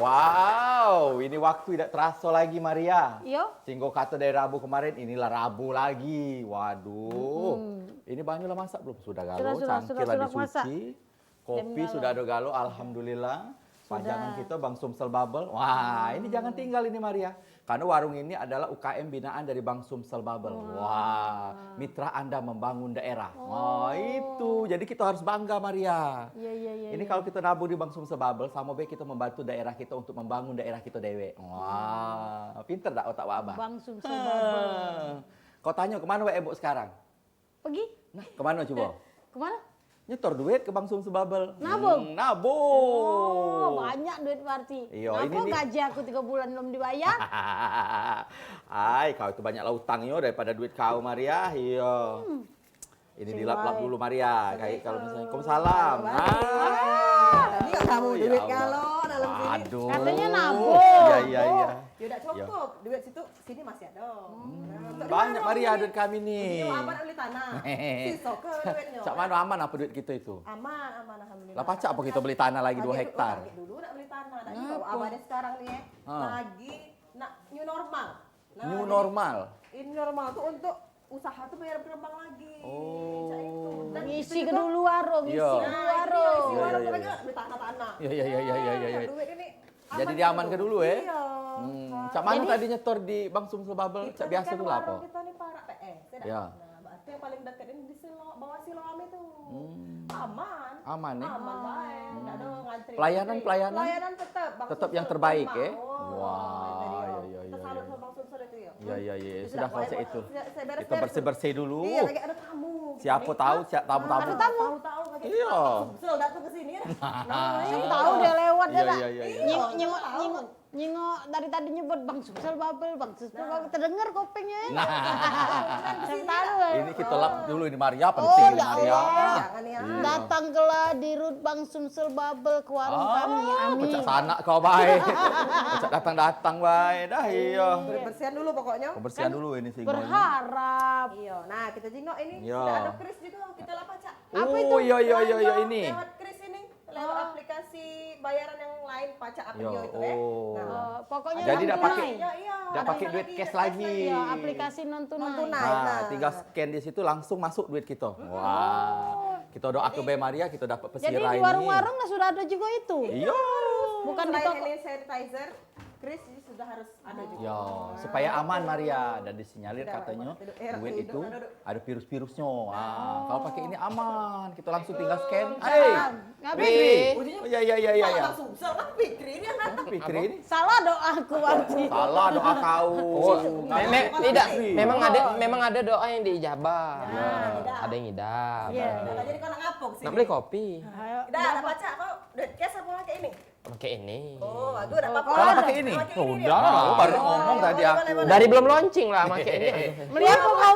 Wow, ini waktu tidak terasa lagi Maria. Iya. Singgo kata dari Rabu kemarin, inilah Rabu lagi. Waduh. Ini banyu lah masak belum? Sudah galo, cangkir lah dicuci. Kopi sudah ada galo, alhamdulillah. Pajangan kita Bang Sumsel Bubble. Wah, ini jangan tinggal ini Maria. Karena warung ini adalah UKM binaan dari Bang Sumsel Bubble. Wah, mitra Anda membangun daerah. Wah, itu. Jadi kita harus bangga Maria. Iya. Ini kalau kita nabung di Bang Sumsel Bubble, sama baik kita membantu daerah kita untuk membangun daerah kita dewe. Wah, pinter tak otak Wabah? Bang Sumsel Bubble. Kau tanya kemana Ebok sekarang? Pergi? Nah, kemana coba? Kemana? Nyetor duit ke Bang Sumsel Bubble. Nabung? Nabung. Oh, banyak duit berarti. Iya, Kenapa ini nih. gaji aku 3 bulan belum dibayar? Hai, kau itu banyak utang yo daripada duit kau Maria. Iya. Ini dilap-lap dulu Maria. Kayak kalau misalnya Waalaikumsalam. Tadi nggak kamu Ya duit Allah. kalau dalam sini. Aduh. Katanya nabung. Iya. Yaudah cukup, duit situ sini masih ada. Nah, Banyak Maria duit kami nih. Ini aman beli tanah. Sisa ke duitnya. Cak mana aman apa duit kita itu? Aman alhamdulillah. Lah pacak apa kita beli tanah lagi 2 Kaget hektar? kaget dulu nak beli tanah. Nah, ini kalau abadnya sekarang nih lagi nak new normal. Nah, New jadi normal. Ini normal tuh untuk usaha tuh biar berkembang lagi. Oh. Cak itu. Dan Ngisi itu ke juga- dulu warung, ngisi Iya. ke dulu warung. Isi warung Iya. mereka beli tanah-tanah. Iya. Duit ini Jadi diamankan dulu ya? Iya. Cak mana tadi nyetor di Bang Sumsel Bubble? Cak biasa kan dulu apa? warung kita nih para PE. Ya. Nah, berarti yang paling dekat ini di bawah Siloam itu. Aman. Aman ya? Aman baik. Nggak ada ngantri. Pelayanan? Pelayanan tetap. Bang Tetap yang Sumsel terbaik terima. ya? Oh, Wah, iya. iya. Tersalut sama Bang Sumsel itu ya. Iya. Itu Sudah kalau pokoknya itu. saya beres-beres Kita bersih-bersih dulu. Iya, lagi ada tamu. Siapa tahu tamu-tamu. Ada tamu kayak Iya. Sumsel datang ke sini. Nah, Siapa tahu dia lewat dia tak? Iya. Nyengok dari tadi nyebut Bang Sumsel Bubble, Bang Sumsel Bubble. Terdengar kopengnya ya? Nah, Siapa tahu ya? ini kita lap dulu ini Maria, penting ini ya Maria. Allah. Jangan ya. Datanglah di Rut Bang Sumsel Bubble ke warung kami. Amin. Pecah sanak kau baik. Pecah datang-datang baik. Dah iya. Bersihan dulu pokoknya. Kebersihan dulu ini sih. Berharap. Iya. Nah, kita jengok ini Iya. sudah ada kris juga kita lah Cak. Apa itu? Oh iya ini. Lewat kris ini, lewat aplikasi bayaran yang lain pajak Apio Iya, itu ya. oh. Nah, Pokoknya Jadi non dah pakai- tunai. iya. Dah ada pakai yang duit lagi, cash cash lagi. Iya, aplikasi non tunai. Non-tunai. Nah, tinggal scan di situ langsung masuk duit kita. Wah. Kita doa ke Bay Maria, kita dapat Jadi pesirah di ini. warung-warung sudah ada juga itu. Iya. Bukan di Selain toko. hand sanitizer, kris ini sudah harus ada juga. Ya, supaya aman Maria dan disinyalir Sudah, katanya duduk, duit duduk, itu duduk. ada virus-virusnya. Kalau pakai ini aman, kita langsung tinggal scan. Ngapain? Fikri. Ujinya Oh, iya. Malah Sumsel kan Fikri ini yang datang. Fikri ini Salah doaku berarti. salah doa kau. Memang ada doa yang diijabah. tidak. Ada yang ngidam. Iya. Nah, jadi kau nak ngapok sih. Nak beli kopi. Udah, ada baca kau duit cash apa pakai ini? Pakai ini. Oh, bagus udah apa-apa. Kalau pakai ini? Udah. Oh, baru ngomong tadi aku. Dari belum launching lah pakai ini. Beli apa kau?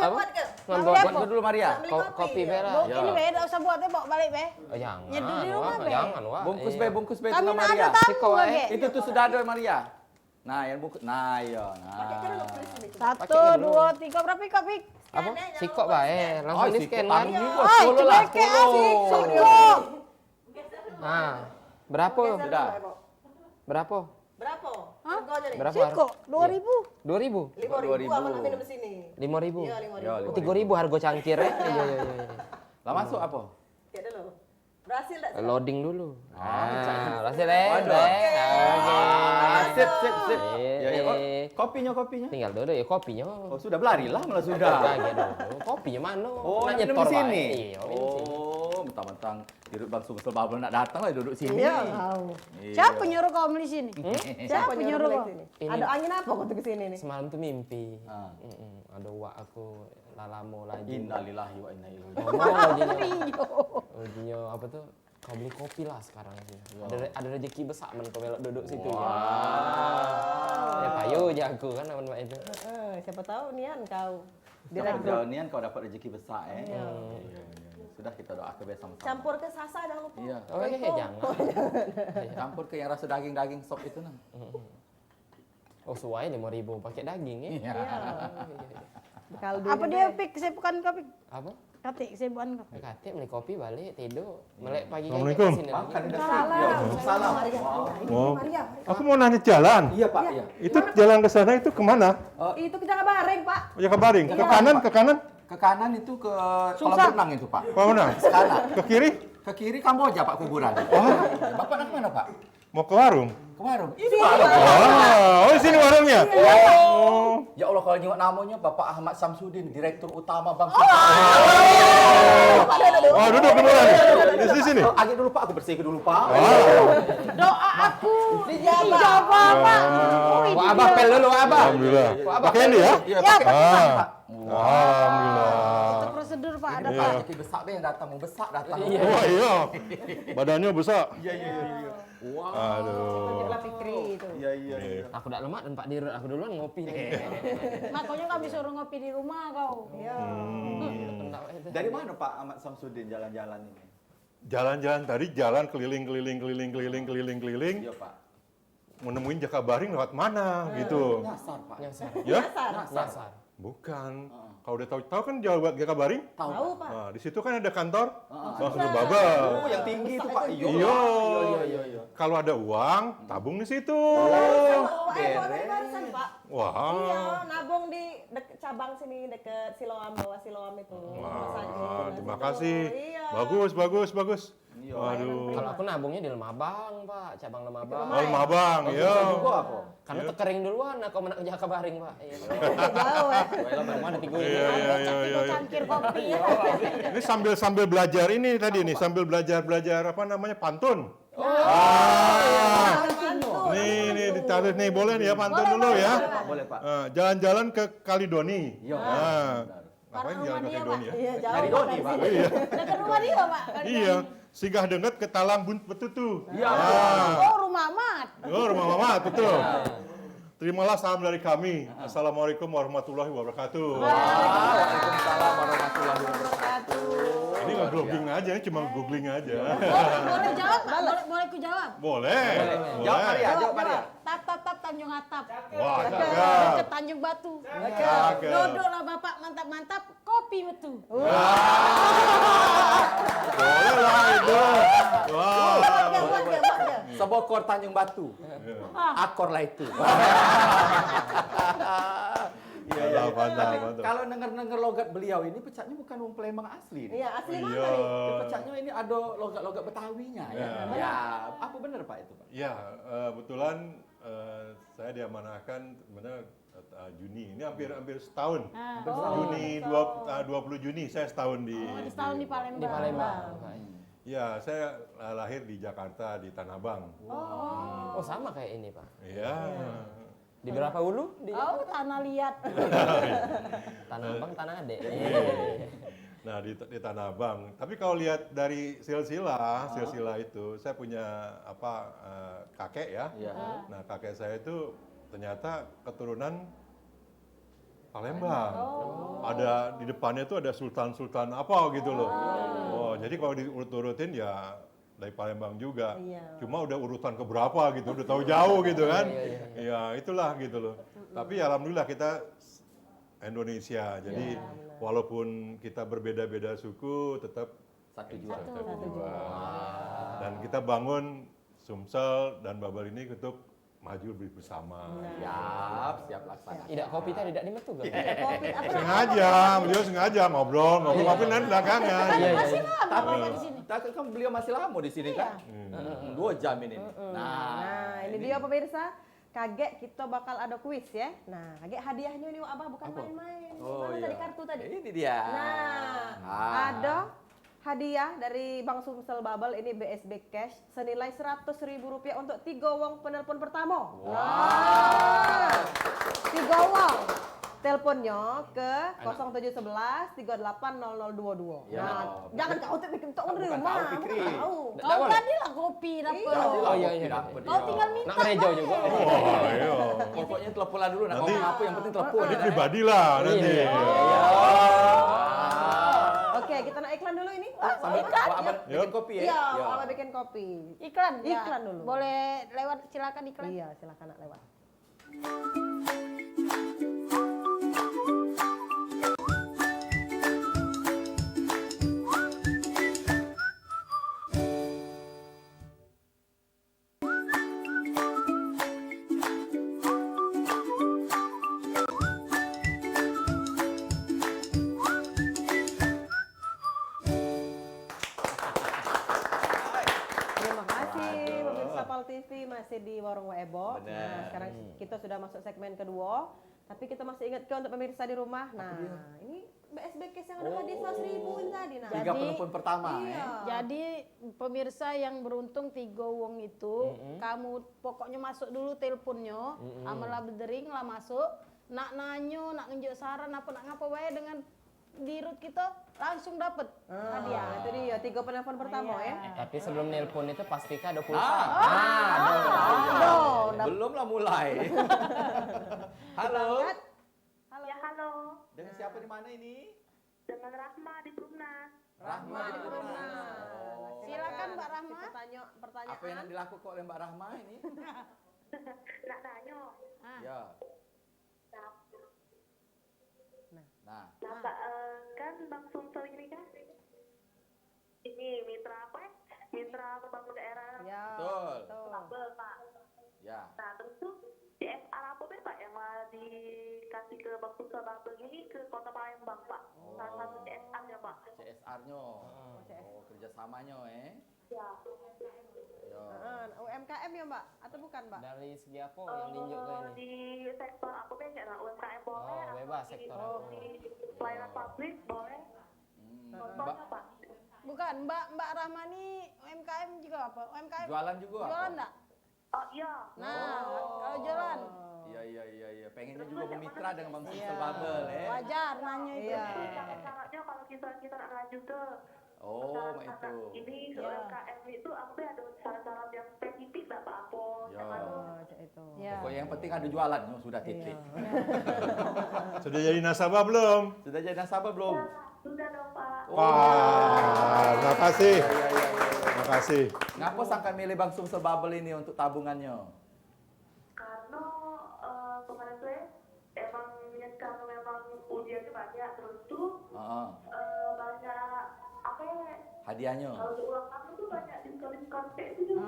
Buat dulu Maria. Kopi bera. Bu, ini be, tak usah buatnya bawa balik be. Oh, jangan. Nyeduh di rumah, Wah, Be. jangan, wah. Bungkus Iya. bungkus Kami tengah nak ada Maria. tamu Siko, lagi. Itu tuh sudah ada Maria. Nah, yang bungkus. Nah, iya. Nah. 1, 2, 3, berapa Pik? Pik? Apa? Sikok bae, langsung di scan kan. Ah, coba ke Siko. Nah, berapa? Sudah. Berapa? Berapa? Harganya nih. Berapa? Siko 2000. 2.000? 5.000 apa nak minum di sini? 5.000? Iya, 5.000. 3.000 harga cangkir ya? Iya. Lah masuk apa? Kayak dulu. Berhasil enggak? Loading dulu. Nah, berhasil ya. Waduh. Oke. Sip. Iya, Ya, iya. kopinya. Tinggal dulu ya kopinya. Oh, sudah berlari lah malah sudah. Kaget dulu. Kopinya mana? Oh, Nak nak minum nyetor, di Pak. sini. Iya, minum di sini. Oh, mentang-mentang dirut Bang Sumsel Bubble nak datang lah duduk sini. Iya, tahu. Iya. Siapa nyuruh kau beli sini? Siapa nyuruh beli kau? sini? Ini- Ada angin apa kau tuh ke sini nih? Semalam tuh mimpi. Ah. Ada wak aku lalamo lagi. Innalillahi wa inna ilaihi raji'un. Ngomong ujinya apa tuh? Kau beli kopi lah sekarang sih. Ada rezeki besar men kau melok duduk situ. Ya payo aja aku kan aman itu. Siapa tahu nian kau. Siapa jauh nian kau dapat rezeki besar Iya. Sudah kita doa ke sama-sama. Campur ke sasa jangan lupa. Iya. Oh iya jangan. Campur ke yang rasa daging-daging sop itu nah. Oh suai 5.000 pakai daging ya. Iya. Kaldu Apa dia Pik? Saya bukan kau Pik. Apa? Katik sebuan kok. Katip beli kopi balik tidur. Melek pagi Assalamualaikum. kesini Pak, lagi. kan ada Salam. Oh, aku mau nanya jalan. Iya, Pak, iya. Itu jalan ke sana itu kemana? Itu ke Jakabareng, Pak. Oh, ya ke Baring. Ke kanan, ke kanan. Ke kanan itu ke kolam Sungsang. renang itu, Pak. Kemana? Kanan. Ke kiri? Ke kiri Kamboja, Pak, kuburan. Bapak nak kemana, Pak? Mau ke warung. Ke warung. Ini warung. Oh, di sini warungnya. Oh. Ya Allah, kalau nyengok namanya Bapak Ahmad Samsudin, Direktur Utama Bank Oh, duduk duluan. Di sini. Agak dulu, Pak, aku bersihkan dulu, Pak. Doa aku dijawab, Pak. Wah, Abah pel dulu, Abah. Alhamdulillah. Wah, Abah, Pakai ini ya? Iya, pakai Ah. Pak. Alhamdulillah. Itu prosedur Pak ada Ini Pak. rezeki besar deh yang datang, mau besar datang. Oh iya. Badannya besar. Iya. Wah. Aduh. Tunjuklah Fikri itu. Iya. Aku udah lemak dan Pak Dirut, aku duluan ngopi nih. Makanya kami suruh ngopi di rumah kau. Iya. Dari mana Pak Ahmad Samsudin jalan-jalan ini? Jalan-jalan tadi jalan keliling. Iya, Pak. Mau nemuin Jakabaring lewat mana gitu. Nyasar, Pak. Nyasar. Ya? Nyasar. Bukan. Kalau udah tahu kan jalan Jakabaring? Tahu, Pak. Nah, di situ kan ada kantor langsung ke Babel. Oh, yang tinggi itu, Pak. Iya. Iya. Kalau ada uang, tabung di situ. Pak, dari barisan, Pak. Wah. Iya, nabung di cabang sini deket Siloam, bawah Siloam itu. Wah, terima kasih. Iya. Bagus. Iya. Waduh. Kalau aku nabungnya di Lemabang, Pak, cabang Lemabang. Oh, Mabang, ya. Juga apa? Karena tekering duluan, aku menak ke Jakabaring, Pak. Iya. Jauh ya. Mana tiga Iya. Tiga cangkir kopi ya. Ini sambil belajar ini tadi nih, sambil belajar apa namanya pantun. Nih ditaruh nih, boleh nih ya pantun dulu ya. Boleh, Pak. Jalan-jalan ke Kalidoni. Iya. Nah, Karena ngapain rumah jalan ke dia Pak. Kalidoni ya? Iya, jauh. Dari Doni, Pak. Dekat rumah dia Pak. Iya, singgah denget ke Talang Betutu. Iya. Oh rumah Ahmad. Oh, rumah Mama, betul. Terimalah salam dari kami. Assalamualaikum warahmatullahi wabarakatuh. Waalaikumsalam warahmatullahi wabarakatuh. Ini nggak googling aja, ini cuma googling aja. Boleh jawab Pak? Boleh ku jawab? Boleh. Jawab, Maria. Jawab, Maria. Tap Tanjung Atap. Wah, Dekat cakep. Tanjung Batu. Cakep. Duduklah Bapak mantap-mantap kopi betul. Boleh lah itu. Wah. Sebokor Tanjung Batu. Akor lah itu. Iya. Mantap. Kalau dengar logat beliau ini pecatnya bukan wong Palembang asli. nih. Iya, asli Iya. mana nih? Pecatnya ini ada logat-logat Betawinya ya. Ya, apa benar Pak itu, Pak? Ya, kebetulan saya diamanahkan sebenarnya Juni. Ini hampir setahun. Juni 20 Juni saya setahun di. Oh, setahun di Palembang. Di Palembang. Ya, saya lahir di Jakarta di Tanah Abang. Oh, sama kayak ini, Pak. Iya. Di berapa ulu? Di Oh, tanah liat. Tanah Abang, Tanah Ade. Nah, di Tanah Abang. Tapi kalau lihat dari silsilah itu, saya punya kakek ya. Iya. Nah, kakek saya itu ternyata keturunan Palembang. Ada di depannya tuh ada sultan-sultan apa gitu loh. Oh, jadi kalau diurut-urutin ya dari Palembang juga. Iya. Cuma udah urutan keberapa gitu, udah tahu jauh gitu kan. Ya, itulah gitu loh. Tapi alhamdulillah kita Indonesia. Jadi walaupun kita berbeda-beda suku tetap Satu jua. satu jua. Dan kita bangun Sumsel dan Babel ini untuk maju bersama. Siap laksana. Tidak kopi tadi tidak dimetu kan? Beliau sengaja ngobrol nanti belakangan. Masih lama Bapak di sini. Tapi kan beliau masih lama di sini kan? 2 jam ini. Nah, ini dia pemirsa. Kaget kita bakal ada kuis ya. Nah, kaget hadiahnya nih Abah bukan Apa? main-main. Oh, Mana iya. tadi kartu tadi? Ini dia. Nah, ada hadiah dari Bank Sumsel Babel ini BSB Cash senilai Rp100.000 untuk 3 wong penelpon pertama. Nah, 3 wong. Teleponnya ke 0711 380022. Ya. Nah, jangan kau bikin tok di Bukan rumah. tahu, Fikri. Bukan tahu. Kau tadilah kopi dapat. Oh iya. Kau tinggal minta. Nak merejo juga. Oh, iya. Pokoknya teleponlah dulu. Nah, Nanti- ngomong apa yang penting telepon. Ini pribadi lah nanti. Oke, kita nak iklan dulu ini. Sambil Abang bikin kopi ya. Iya, Abah bikin kopi. Iklan. Iklan dulu. Boleh lewat silakan iklan. Iya, silakan nak lewat. sekarang kita sudah masuk segmen kedua, tapi kita masih ingat ke untuk pemirsa di rumah. Nah, ini BSB Cash yang udah hadir 100.000 ini tadi. Nah, 3 penelpon pertama iya. Jadi pemirsa yang beruntung 3 wong itu, kamu pokoknya masuk dulu teleponnya, amalah berdering lah masuk, nak nanyo, nak nunjuk saran apa nak ngapa wae dengan dirut kita langsung dapat hadiah. Nah, itu dia 3 penelpon pertama ya. Tapi sebelum nelpon itu pastikan ada pulsa. Belum lah mulai. Halo. Halo. Ya halo, Dengan siapa di mana ini? dengan Rahma di Brumnas. Rahma di Brumnas. Oh. Silakan Mbak Rahma. Pertanyaan. Apa yang dilakukan oleh Mbak Rahma ini? Nak tanya, Ya. nah, Nah, kan Bang Sumsel ini kan, ini mitra apa ya? Mitra pembangun daerah Ya. betul. Babel Pak. Ya. Nah terus tuh CSR apa Pak yang malah dikasih ke Bang Sumsel Babel ini ke Kota Palembang Pak. Salah satu CSR-nya Pak. CSR-nya. Oh, kerjasamanya Ya. Ya. UMKM ya Mbak? Atau bukan Mbak? Dari segi apa yang ninjuk ke ini? Di sektor apa biasa lah, UMKM boleh. Oh, atau bebas di- sektor oh, apa. di pelayanan publik boleh. Contohnya Pak. Bukan, Mbak Rahma ini UMKM juga apa? UMKM Jualan juga apa? jualan enggak? Oh iya. Nah, kalau jualan Iya. Pengennya juga bermitra dengan Bang Sumsel Babel wajar nanya itu. Iya. Syarat-syaratnya kalau kita nak ngaju ke Oh, mak itu. ini ke UMKM itu apa ada syarat-syarat yang spesifik nggak Pak? Apa Ya. yang anu? Itu. Ya. Pokoknya yang penting ada jualan, sudah titik. Sudah jadi nasabah belum? Sudah jadi nasabah belum? Sudah dong Pak. Wah, terima kasih. Terima kasih. Ngapa sangka milih Bang Sumsel Babel ini untuk tabungannya? Karena kemarin tuh emang karena memang ujiannya banyak terus tuh Heeh. banyak apa ya? Hadiahnya. Kalau diulang tahun tuh banyak diskon kayak itu juga.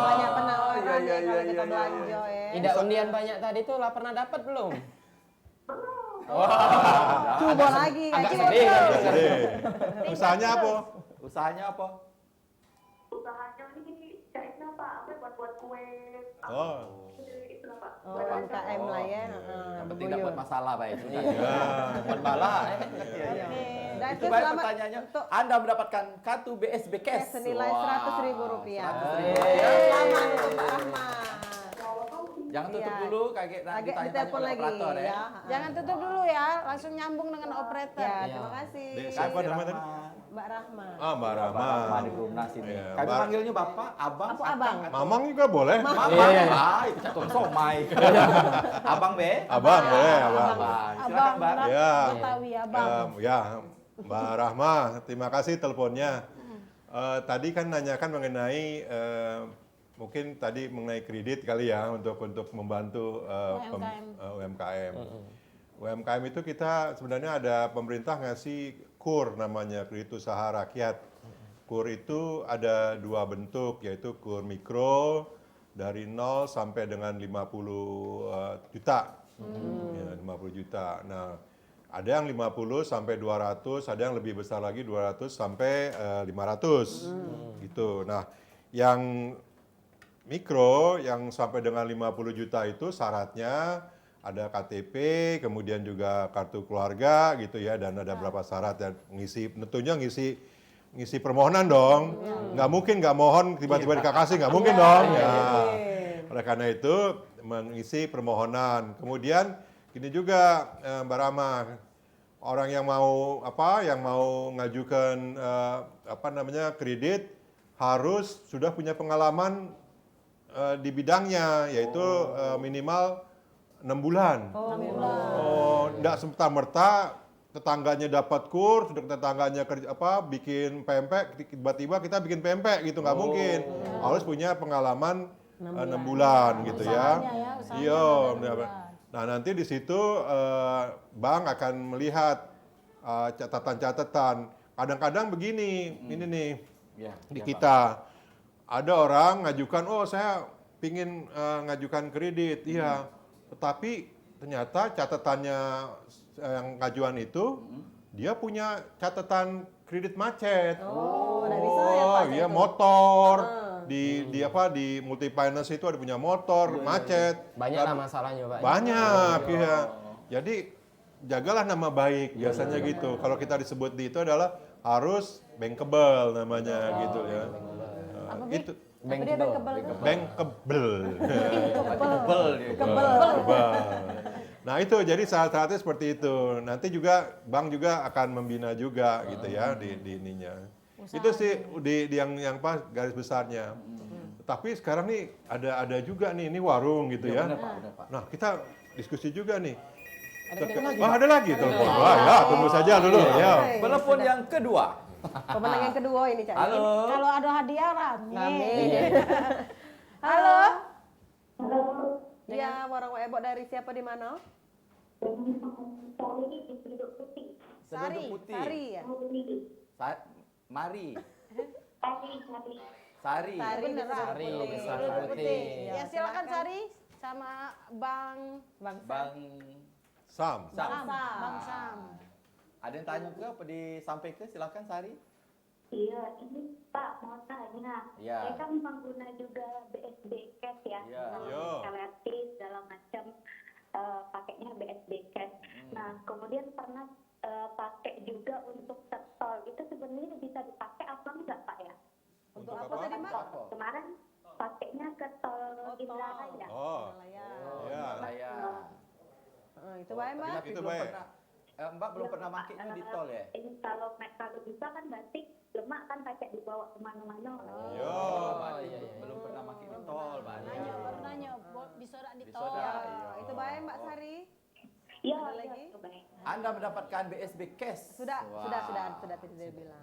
Banyak penawaran Iya, ya kalau kita iya. belanja ya. Ida undian banyak tadi tuh lah pernah dapat belum? Coba lagi. Agak Coba. sedih kan? Jadi, usahanya apa? Usahanya apa? Usahanya ini cairnya Pak, apa buat kue. Oh. Itu lah Pak. Oh, UMKM lah ya. Yang penting dapat masalah baik. Sudah. Buat bala. Dan Itu baik pertanyaannya. Anda mendapatkan kartu BSB Cash senilai Rp100.000. Rp100.000. Selamat untuk Mbak Rahma. Jangan tutup Iya. dulu, kaget nanti Kaget tanya-tanya ditelepon oleh lagi operator ya. ya. Jangan tutup dulu ya, langsung nyambung dengan operator. Ya, terima kasih. Siapa namanya tadi? Mbak Rahma. Ah, Mbak Rahma. Rahma di Brumnas ini. Iya, Kami Mbak- panggilnya Bapak, Abang, Apa Abang? Akang, Mamang juga boleh. Mamang. Ah, itu catur somai. Abang Be. Abang boleh, abang. Abang. Silakan, Abang, Bang. Ya. Betawi Abang. Ya, Mbak Rahma, terima kasih teleponnya. Tadi kan nanyakan mengenai mungkin tadi mengenai kredit kali ya untuk membantu UMKM. UMKM itu kita sebenarnya ada pemerintah ngasih KUR namanya, kredit usaha rakyat. KUR itu ada 2 bentuk, yaitu KUR mikro dari 0 sampai dengan 50 juta. Ya, 50 juta. Nah, ada yang 50 sampai 200, ada yang lebih besar lagi 200 sampai 500. Gitu. Nah, yang mikro yang sampai dengan 50 juta itu syaratnya ada KTP, kemudian juga kartu keluarga gitu ya, dan ada berapa syarat dan tentunya ngisi permohonan dong. Nggak mungkin nggak mohon tiba-tiba dikasih, nggak mungkin dong. Ya. Oleh karena itu mengisi permohonan. Kemudian ini juga Mbak Rahma, orang yang mau ngajukan kredit harus sudah punya pengalaman di bidangnya, yaitu minimal 6 bulan. Nggak serta-merta tetangganya dapat KUR, sudah tetangganya bikin pempek, tiba-tiba kita bikin pempek gitu, nggak mungkin. Harus punya pengalaman 6 bulan gitu ya. Iya. Nah, nanti di situ bank akan melihat catatan-catatan. Kadang-kadang begini, ini nih di kita. Ada orang ngajukan, oh saya pingin ngajukan kredit, iya. Tetapi ternyata catatannya yang ngajuan itu, dia punya catatan kredit macet. Oh, nggak bisa ya Pak? Iya, motor, di multi finance itu ada punya motor, macet. Banyak lah masalahnya, Pak. Banyak, ya. Jadi jagalah nama baik biasanya gitu. Kalau kita disebut di itu adalah harus bankable namanya gitu ya. Itu Bankable. bankable. Kebel. Nah itu jadi syarat-syaratnya seperti itu. Nanti juga bank juga akan membina juga gitu ya di ininya. Itu sih di yang pas garis besarnya. Tapi sekarang nih ada juga nih ini warung gitu ya. Benar, Pak. Nah kita diskusi juga nih. Ada lagi telepon. Wah ya tunggu saja dulu ya. Telepon yang kedua. Pemenang yang kedua ini, Cak. Halo. Kalau ada hadiah rame. Amin. Halo. Iya, warung Ebo dari siapa di mana? Sari. Putih. Sari ya? Mari. Sari. Sari. Bener, Sari, Putih. Sari Duduk Putih. Ya silakan Sari sama Bang Bang Sam. Sam. Bang Sam. Ada yang tanya ke apa disampaikan? Silakan Sari. Iya, ini Pak mau tanya. Iya. Saya kan pengguna juga BSB Cash ya. Iya. Iya. Elektif segala macam pakainya BSB Cash. Nah, kemudian pernah pakai juga untuk tol. Itu sebenarnya bisa dipakai apa enggak, Pak ya? Untuk Untuk apa apa? tadi, Mbak? Kemarin pakainya ke tol Indralaya. Oh. Malaya. Ya. Saya. Itu baik, Mbak. Tapi Itu belum baik. pernah. Mbak belum pernah makainya di tol ya? Ini kalau bisa kan berarti lemak kan pakai dibawa kemana-mana. Yo. Belum pernah makai di tol, Mbak. Nanya, baru nanya, bisa dak di tol. Bisa dak. Ya, itu baik, Mbak Sari. Iya, Ada iya, lagi? itu baik. Anda mendapatkan BSB Cash. Sudah Wah. tidak bilang.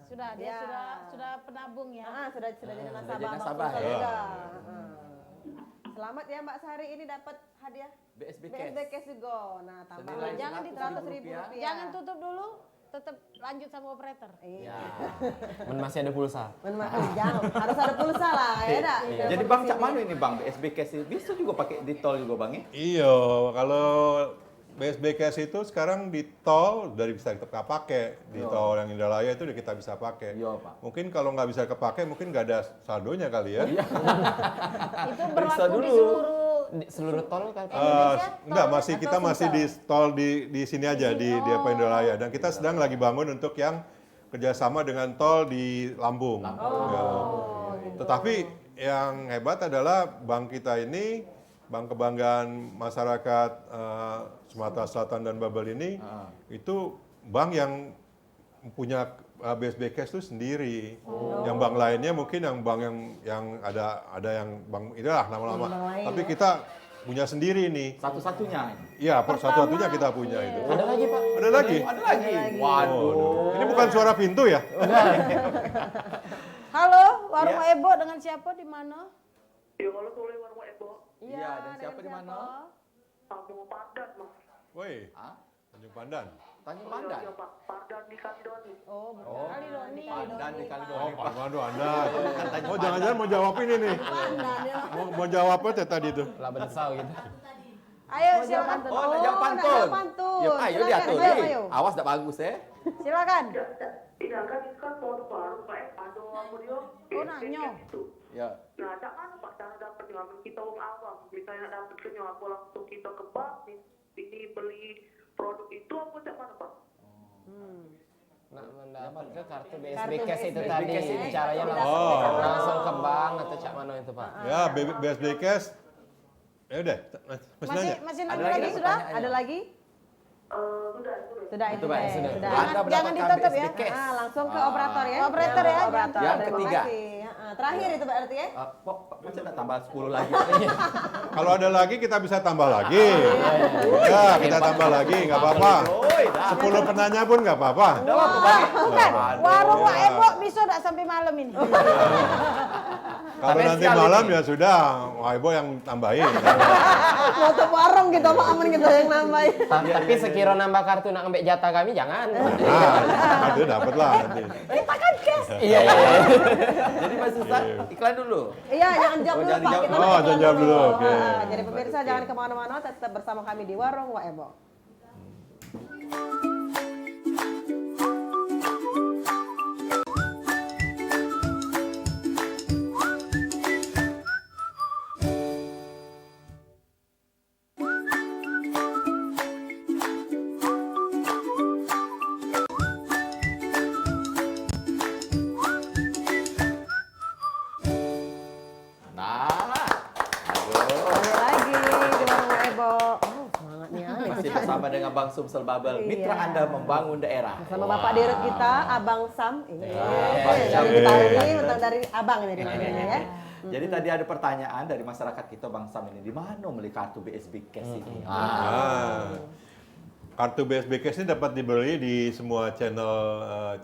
Sudah, dia Ya. sudah penabung ya. Sudah jadi nasabah. jadi Bang nasabah, Sulsel ya. juga. Selamat ya Mbak Sari, ini dapat hadiah BSB Cash. BSB Cash juga. Nah, tambah Senilai lagi Jangan 100.000 rupiah. Jangan tutup dulu, tetap lanjut sama operator. Iya. Men masih ada pulsa. Jangan, harus ada pulsa lah, ya dak. Jadi Bang cak mana ini Bang BSB Cash ini? Bisa juga pakai di tol juga Bang ya? Iya, kalau BSB Cash itu sekarang di tol udah bisa kita pakai. Di tol yang Indralaya itu udah kita bisa pakai. Iya, Pak. Mungkin kalau nggak bisa kepakai, mungkin nggak ada saldonya kali ya. Itu Periksa berlaku di dulu. seluruh Di seluruh tol kan? Enggak, masih atau kita masih Sumsel? di tol di sini aja di apa Indralaya. Dan kita sedang lagi bangun untuk yang kerjasama dengan tol di Lampung. Ya. Tetapi yang hebat adalah bank kita ini, bank kebanggaan masyarakat Sumatera Selatan dan Babel ini, itu bank yang punya BSB Cash itu sendiri. Yang bank lainnya mungkin yang bank yang ada yang bank inilah nama-nama. Tapi kita punya sendiri nih. Satu-satunya. Iya, satu-satunya kita punya itu. Ada lagi, Pak. Ada lagi? Ada lagi. Waduh. Ini bukan suara pintu ya? Halo, warung Ya. Ebo dengan siapa di mana? Ya kalau boleh warung Ebo, Iya, dan siapa di mana? kamu Pardan, Mas. Woi, Hah? Tanjung Pandan. Tanjung Pandan. Iya, Pak. Pardan di Kalidoni. Oh, bukan. Oh, Kalidoni. Pandan di Oh, Kalidoni. Pak Madu Anda. Oh, jangan-jangan mau jawab ini nih. Mau jawab apa tadi itu? Lah bedesau gitu. Ayo silakan. Oh, nak jawab pantun. nak jawab pantun. Ya, ayo Silakan, diatur. ayo, Nih. ayo. Awas tak bagus ya. Silakan. Iya kan itu kan produk baru, Pak. Ada apa dia? Oh, nanya. Itu. Ya. Nah, tak mana Pak cara dapatnya? Kita orang awam. Misalnya dapatnya, aku langsung kita ke bank, ini beli produk itu, apa cak mana Pak? Nak mendapatkan kartu BSB Kartu Cash itu BSB tadi. Cash ini. Caranya Oh. langsung ke bank atau cak mana itu, Pak? Ya, BSB Cash. Ya udah, masih nanya. Masih Ada nanya lagi lagi nggak sudah? pertanyaannya? Ada lagi? Sudah. Sudah Itu itu baik, deh, sudah. sudah. Anda Jangan mendapatkan ditutup ya. BSB Cash. Langsung ke operator ya. Operator ya, Operator. yang Terima ketiga. kasih. Terakhir itu berarti ya. Kok macam nak tambah 10 lagi? Kalau ada lagi kita bisa tambah lagi. Ya, kita tambah lagi, nggak apa-apa. Oi, dah. 10 penanya pun nggak apa-apa. Dah apa Bang? Bukan, Waduh. warung Pak Ebo bisa tak sampai malam ini? Kalau Tapi nanti sekali malam ini. ya sudah, Wah Ibu yang tambahin. Tutup warung gitu, Pak Aman gitu yang nambahin. Tapi sekira nambah kartu nak ngambil jatah kami jangan. Nah, itu dapat lah nanti. Iya, iya. Jadi Mas Ustaz, iklan dulu. Iya, jangan jawab Oh, dulu jangan Pak. dijawab Kita dulu. nanti Oh, jangan jawab dulu, oke. Jadi pemirsa jangan kemana-mana, tetap bersama kami di Warung Wak Ebo. bersama dengan Bang Sumsel Babel, mitra Iya. Anda membangun daerah. Sama Bapak Dirut kita, Abang Sam. Abang Sam. Dari Betawi, betul dari Abang ini namanya ya. Jadi tadi ada pertanyaan dari masyarakat kita Bang Sam ini, di mana beli kartu BSB Cash ini? Kartu BSB Cash ini dapat dibeli di semua channel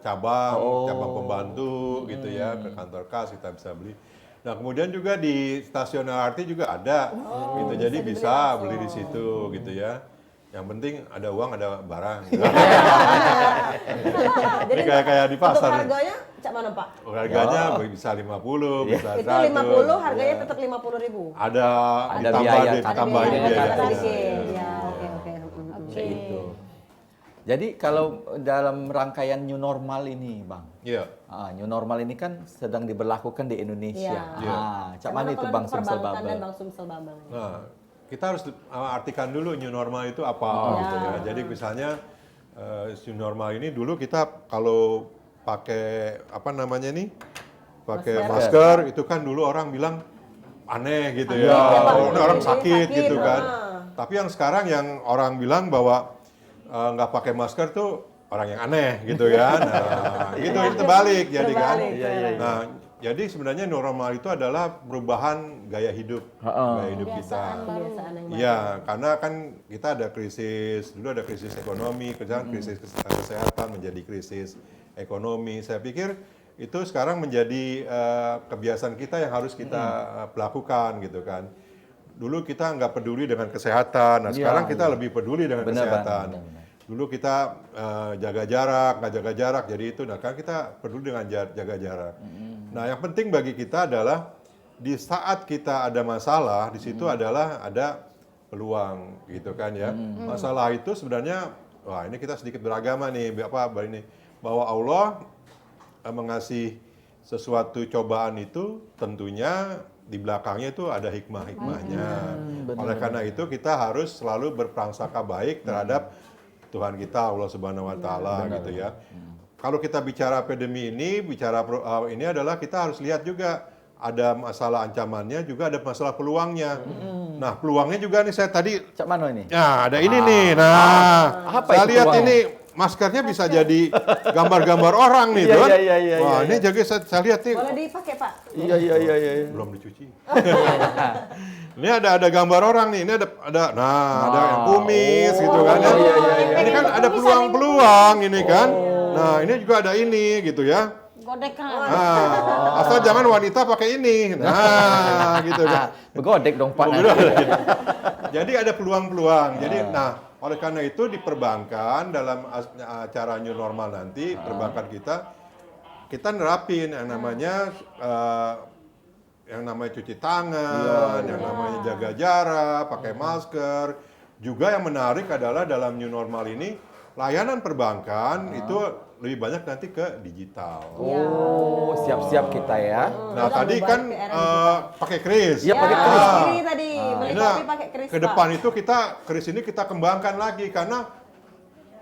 cabang, cabang pembantu gitu ya, ke kantor kas kita bisa beli. Nah kemudian juga di stasiun LRT juga ada, gitu. Jadi bisa beli di situ gitu ya. Yang penting ada uang, ada barang. Gitu. Jadi kayak di pasar. Untuk harganya cak mana Pak? Harganya bisa 50, bisa 100. Itu 50, harganya tetap 50.000. Ada biaya, ditambahin ada biaya. biaya. sedikit. Ya, oke. Kayak itu. Jadi kalau dalam rangkaian new normal ini, Bang, Iya. new normal ini kan sedang diberlakukan di Indonesia. Iya. Cak mana itu Bang Sumsel Perbankan dan Babel? Bang Sumsel Babel. Nah, kita harus artikan dulu new normal itu apa gitu ya. Jadi misalnya new normal ini dulu kita kalau pakai apa namanya nih? Pakai masker itu kan dulu orang bilang aneh gitu ya. Orang sakit gitu kan. Tapi yang sekarang yang orang bilang bahwa nggak pakai masker tuh orang yang aneh gitu ya. Nah, gitu itu terbalik jadi kan. Nah, jadi sebenarnya new normal itu adalah perubahan gaya hidup kita. Iya, karena kan kita ada krisis, dulu ada krisis ekonomi, krisis kesehatan menjadi krisis ekonomi. Saya pikir itu sekarang menjadi kebiasaan kita yang harus kita lakukan gitu kan. Dulu kita nggak peduli dengan kesehatan, nah sekarang kita lebih peduli dengan kesehatan. Dulu kita jaga jarak, nggak jaga jarak, jadi itu. Nah, kan kita peduli dengan jaga jarak. Nah, yang penting bagi kita adalah di saat kita ada masalah, di situ adalah ada peluang, gitu kan ya. Masalah itu sebenarnya, wah ini kita sedikit beragama nih, bahwa Allah mengasih sesuatu cobaan itu tentunya di belakangnya itu ada hikmah-hikmahnya. Oleh karena itu kita harus selalu berprasangka baik terhadap Tuhan kita Allah Subhanahu wa taala gitu ya. Kalau kita bicara pandemi ini, ini adalah kita harus lihat juga ada masalah ancamannya, juga ada masalah peluangnya. Nah, peluangnya juga nih saya tadi Cak mana ini? Nah, ada ini nih. Nah, apa saya itu lihat peluangnya? ini maskernya bisa jadi gambar-gambar orang nih, kan? Wah, ini jadi saya lihat nih. Boleh dipakai Pak? Iya. Belum dicuci. Ini ada gambar orang nih. Ini ada yang kumis gitu kan ya. Ini kan ada peluang-peluang ini kan. Nah, ini juga ada ini gitu ya. Godekan. Nah, asal jangan wanita pakai ini. Nah, gitu kan. Begodek dong Pak. Jadi ada peluang-peluang. Jadi oleh karena itu di perbankan dalam acara new normal nanti perbankan kita nerapin yang namanya cuci tangan, yang namanya jaga jarak, pakai masker. Juga yang menarik adalah dalam new normal ini layanan perbankan itu lebih banyak nanti ke digital. Oh, siap-siap kita ya. Nah, tadi kan pakai kris. Iya, pakai kris. Ini tadi beli kopi pakai kris. Ke depan itu kris ini kita kembangkan lagi karena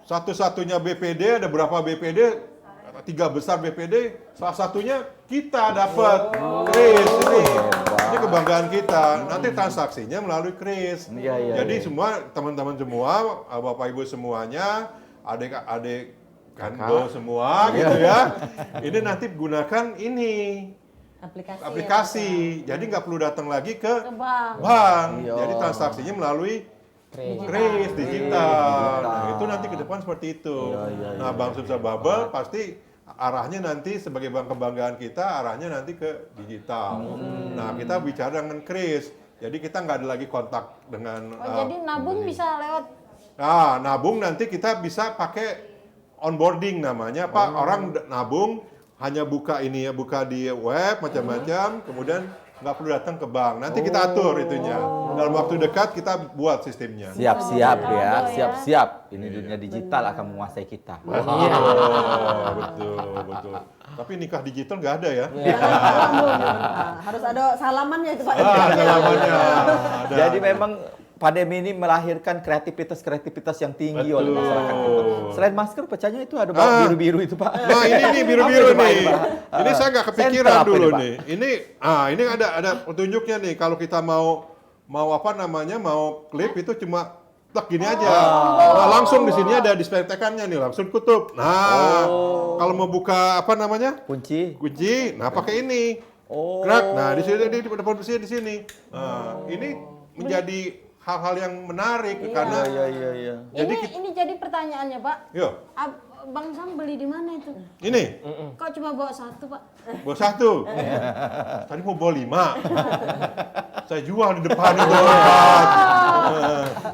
satu-satunya BPD, ada berapa BPD? 3 besar BPD, salah satunya kita dapat kris ini. Ini kebanggaan kita. Nanti transaksinya melalui kris. Jadi semua teman-teman semua, Bapak Ibu semuanya, adik-adik kando semua gitu ya. Ini nanti gunakan ini aplikasi. Jadi nggak perlu datang lagi ke bank. Jadi transaksinya melalui kris digital. Nah, itu nanti ke depan seperti itu. Nah, Bang Sumsel Babel pasti arahnya nanti sebagai bank kebanggaan kita, arahnya nanti ke digital. Nah, kita bicara dengan kris. Jadi kita nggak ada lagi kontak dengan. Jadi nabung bisa lewat. Nah, nabung nanti kita bisa pakai onboarding namanya, Pak. Orang nabung hanya buka di web macam-macam, kemudian nggak perlu datang ke bank. Nanti kita atur itunya. Dalam waktu dekat kita buat sistemnya. Siap-siap ya, siap-siap. Ini dunia digital akan menguasai kita. Betul. Tapi nikah digital nggak ada ya? Harus ada salamannya itu Pak. Salamannya. Jadi memang pandemi ini melahirkan kreativitas yang tinggi oleh masyarakat kita. Selain masker, pecahnya itu ada biru-biru itu Pak. Nah ini biru-biru nih. Ini saya nggak kepikiran Center apa dulu ini, nih. Ini ada petunjuknya nih. Kalau kita mau klip itu cuma tek gini aja. Nah, langsung di sini ada display tekannya nih, langsung tutup. Nah, kalau mau buka apa namanya? Kunci. Kunci, nah pakai ini. Krak. Nah, di sini di depan kunci di sini. Nah, ini menjadi hal-hal yang menarik karena Iya. Jadi Ini jadi pertanyaannya, Pak. yo, Bang Sam beli di mana itu? ini Kok cuma bawa satu, Pak? bawa 1. Tadi mau bawa 5. Saya jual di depan itu.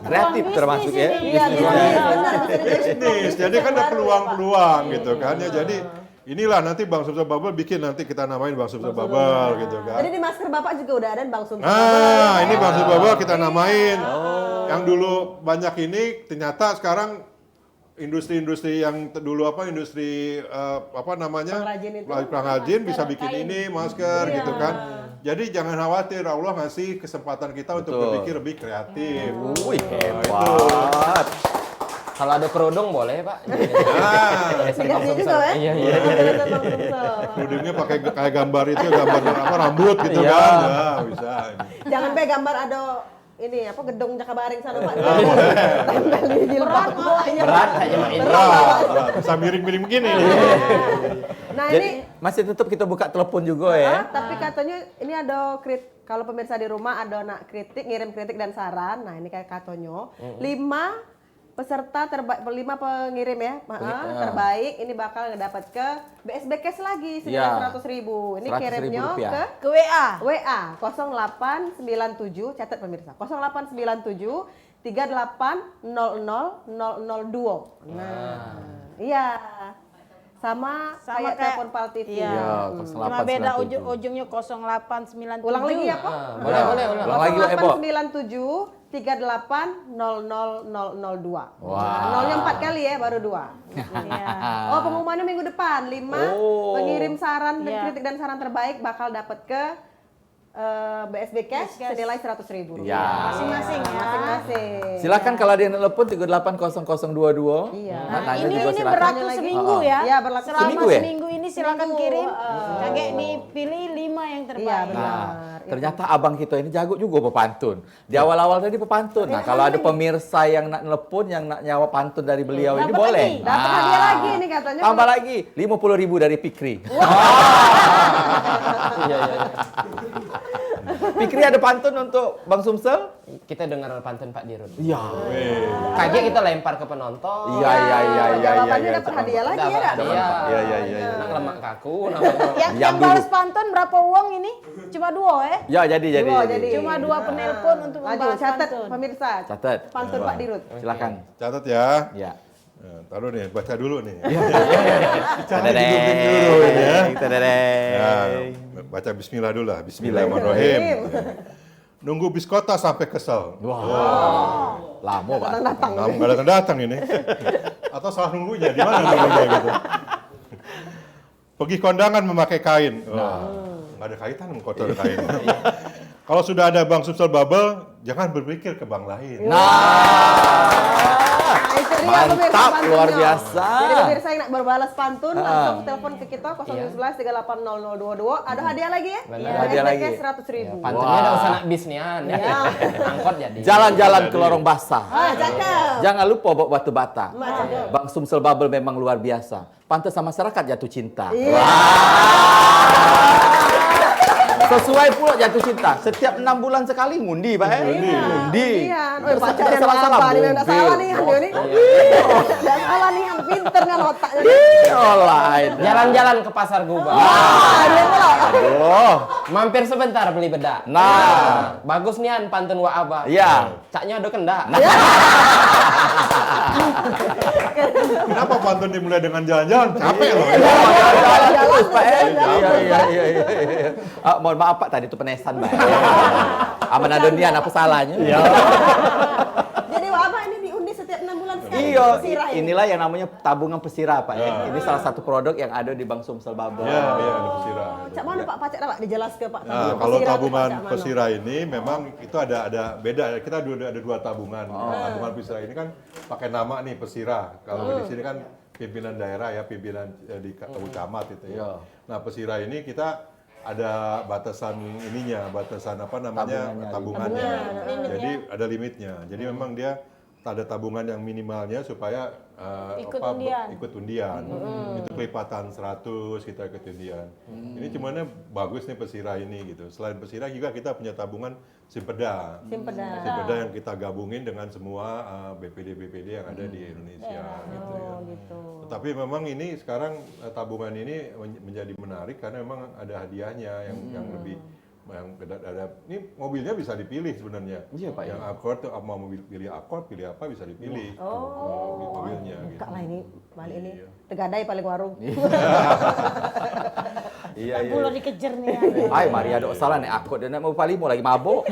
Kreatif Bisnis termasuk ya. ini. Iya, benar, bisa jadi Bisnis. Jadi kan ada peluang-peluang gitu kan ya. Jadi inilah nanti Bang Sumsel Bubble bikin, nanti kita namain Bang Sumsel Bubble gitu kan. Jadi di masker Bapak juga udah ada Bang Sumsel. Nah, ini Bang Sumsel Bubble kita namain. Yang dulu banyak ini ternyata sekarang industri-industri yang dulu industri apa namanya? Pengrajin itu. Pengrajin bisa bikin ini masker gitu kan. Jadi jangan khawatir, Allah ngasih kesempatan kita untuk berpikir lebih kreatif. Wih, hebat. Kalau ada kerudung boleh, Pak. Nah, Dikasih juga ya? Iya. Bang Sumsel. kerudungnya pakai kayak gambar itu, gambar apa rambut gitu kan. Nah, bisa. Jangan pakai gambar ada ini apa gedung Jakabaring sana Pak. Tempel di jilbab. Berat aja Mak ini. Berat, bisa miring-miring begini. Nah, Jadi ini masih tetap kita buka telepon juga ya. tapi katanya ini ada kalau pemirsa di rumah ada nak kritik, ngirim kritik dan saran. Nah, ini kayak katanya 5 peserta terbaik, 5 pengirim ya, terbaik ini bakal dapat ke BSB Cash lagi senilai 100.000. Ini 100.000 kirimnya rupiah. Ke WA. WA 0897, catat pemirsa, 0897 38000002. Nah, iya. Sama kayak telepon Pal TV. Iya. Iya, Cuma beda ujungnya 0897. Ulang lagi ya, Pak? Boleh. Ulang lagi, Pak Epo. 0897 38000002. Wah. Nolnya 4 kali ya, baru 2. Iya. Oh, pengumumannya minggu depan. 5 pengirim saran dan Iya. kritik dan saran terbaik bakal dapat ke BSB Cash senilai 100.000. Ya. Masing-masing ya. Masing-masing. Silakan kalau ada yang telepon 380022. Iya. Nah, nanya Ini juga silakan. berlaku lagi. seminggu ya. Iya, berlaku Selama seminggu ya? seminggu ini silakan Seminggu, kirim. Kakek dipilih 5 yang terbaik. Iya, benar. Nah, ternyata abang kita ini jago juga pepantun. Di awal-awal tadi pepantun. Nah, kalau ada pemirsa yang nak telepon, yang nak nyawa pantun dari beliau ini Dapat boleh. lagi. Dapat hadiah lagi nih katanya. Tambah lagi 50.000 dari Pikri. Iya. Pikri ada pantun untuk Bang Sumsel? Kita dengar pantun Pak Dirut. Iya. Kaget kita lempar ke penonton. Iya. Jawabannya dapat hadiah lagi ya, Dak? Iya. Nak lemak kaku, namanya. Yang Diam dulu. balas pantun berapa uang ini? Cuma 2 ya? Ya, jadi. Cuma 2 penelpon untuk Maju, membalas catat pantun. pemirsa. Catat. Pantun Pak Dirut. Silakan. Catat ya. Ya. Nah, taruh nih, baca dulu nih. Tadadeng. Ya, baca bismillah dulu lah. Bismillahirrahmanirrahim. Nunggu bis kota sampai kesel. Wah. Lama, Pak. Nggak datang ini. Atau salah nunggunya, di mana nunggunya gitu. Pergi kondangan memakai kain. Nggak ada kaitan dengan kota ada kain. Kalau sudah ada Bang Sumsel Bubble, jangan berpikir ke bank lain. Itu dia pemirsa Mantap, pantunnya. luar biasa. Jadi pemirsa yang nak berbalas pantun langsung telepon ke kita 011 380022. Ada hadiah lagi ya? Benar. Iya, Hadiah lagi. 100.000. Pantunnya udah usah nak bisnian. Iya. Angkot jadi. Jalan-jalan ke lorong basah. Ah, cakep. Jangan lupa bawa batu bata. Cakep. Bang Sumsel Bubble memang luar biasa. Pantas sama masyarakat jatuh cinta. Iya. Sesuai pula jatuh cinta. Setiap 6 bulan sekali ngundi, Pak. Ngundi. Iya. Oh, Terus pacar kita yang salah-salah apa? Ini udah mobil. salah nih, Hanyo nih. Udah salah nih, yang pinter kan otaknya. Online. Jalan-jalan ke pasar Gubang. Aduh. Mampir sebentar beli bedak. Nah. Bagus nian pantun wa abah. Iya. Caknya ada kendak. Kenapa pantun dimulai dengan jalan-jalan? Capek loh. Jalan terus, Pak. Iya. Mohon maaf, Pak. Tadi itu penesan, Pak. Amanadonian, apa salahnya? Iya. Jadi apa ini diundi setiap 6 bulan sekali? Iya, Pesirah ini. inilah yang namanya tabungan pesirah, Pak. Ini salah satu produk yang ada di Bang Sumsel Bubble. Iya, ada pesirah. Cak mana Pak Pacak Pak dijelaskan Pak. Nah, kalau tabungan pesirah ini memang itu ada beda. Kita ada 2 tabungan. Tabungan pesirah ini kan pakai nama nih pesirah. Kalau di sini kan pimpinan daerah ya, pimpinan di camat itu ya. Iya. Nah, pesirah ini kita ada batasan ininya, batasan apa namanya Tabungannya. tabungannya. Jadi ada limitnya. Jadi memang dia ada tabungan yang minimalnya supaya Ikut undian. ikut undian. Itu kelipatan 100 kita ikut undian. Ini cuman bagus nih Persira ini gitu. Selain Persira juga kita punya tabungan Simpeda. Simpeda yang kita gabungin dengan semua BPD-BPD yang ada di Indonesia gitu ya. Gitu. Tetapi memang ini sekarang tabungan ini menjadi menarik karena memang ada hadiahnya yang lebih yang ada. Ini mobilnya bisa dipilih sebenarnya. Iya, Pak, Yang ya. Accord tuh mau mobil pilih Accord, pilih apa bisa dipilih. Mobilnya gitu. Buka lah ini, balik ini. Iya. Tegadai paling warung. Iya, iya. Pulau dikejar nih. Ay, Maria ada salah nih aku dia nak mau palimo lagi mabuk.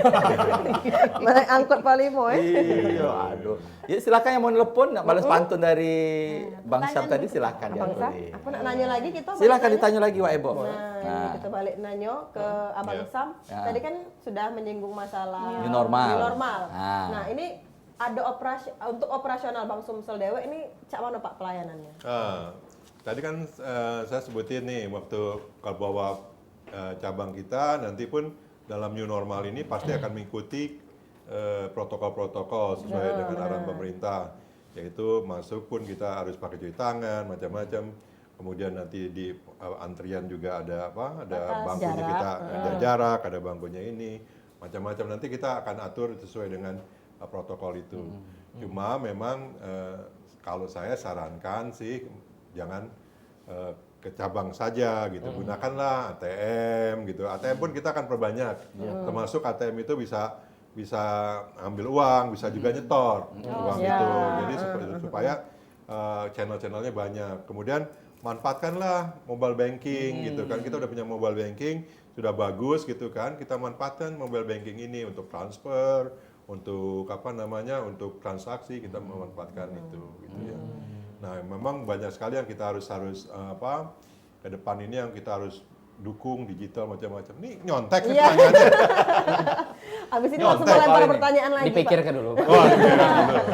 Mana angkot Palimo Iya, aduh. Ya silakan yang mau nelpon nak balas pantun dari Bang Syam tadi silakan Bang Sam, diaturin. aku nak nanya lagi kita. Silakan ditanya lagi Wak Ebo. Nah, ini kita balik nanyo ke Abang Ya. Sam. Ya. Tadi kan sudah menyinggung masalah New normal. New normal. Ah. Nah, ini ada untuk operasional Bang Sumsel Dewe ini cak mana Pak pelayanannya? Tadi kan saya sebutin nih waktu kalau bawa cabang kita nanti pun dalam new normal ini pasti akan mengikuti protokol-protokol sesuai dengan arahan pemerintah, yaitu masuk pun kita harus pakai cuci tangan macam-macam. Kemudian nanti di antrian juga ada apa? Ada bangkunya jarak. kita ada jarak, ada bangkunya ini macam-macam. Nanti kita akan atur sesuai dengan protokol itu. Cuma memang kalau saya sarankan sih jangan ke cabang saja gitu, gunakanlah ATM gitu. ATM pun kita akan perbanyak, termasuk ATM itu bisa ambil uang, bisa juga nyetor uang itu. Jadi supaya channel-channelnya banyak. Kemudian manfaatkanlah mobile banking gitu kan. Kita udah punya mobile banking, sudah bagus gitu kan. Kita manfaatkan mobile banking ini untuk transfer, untuk apa namanya, untuk transaksi kita memanfaatkan itu gitu ya. Nah, memang banyak sekali yang kita harus apa ke depan ini yang kita harus dukung digital macam-macam. Nih nyontek nih pertanyaannya. Abis ini Nyontek langsung melempar Ini pertanyaan lagi, Pak. dipikirkan dulu. Oh, iya, bener.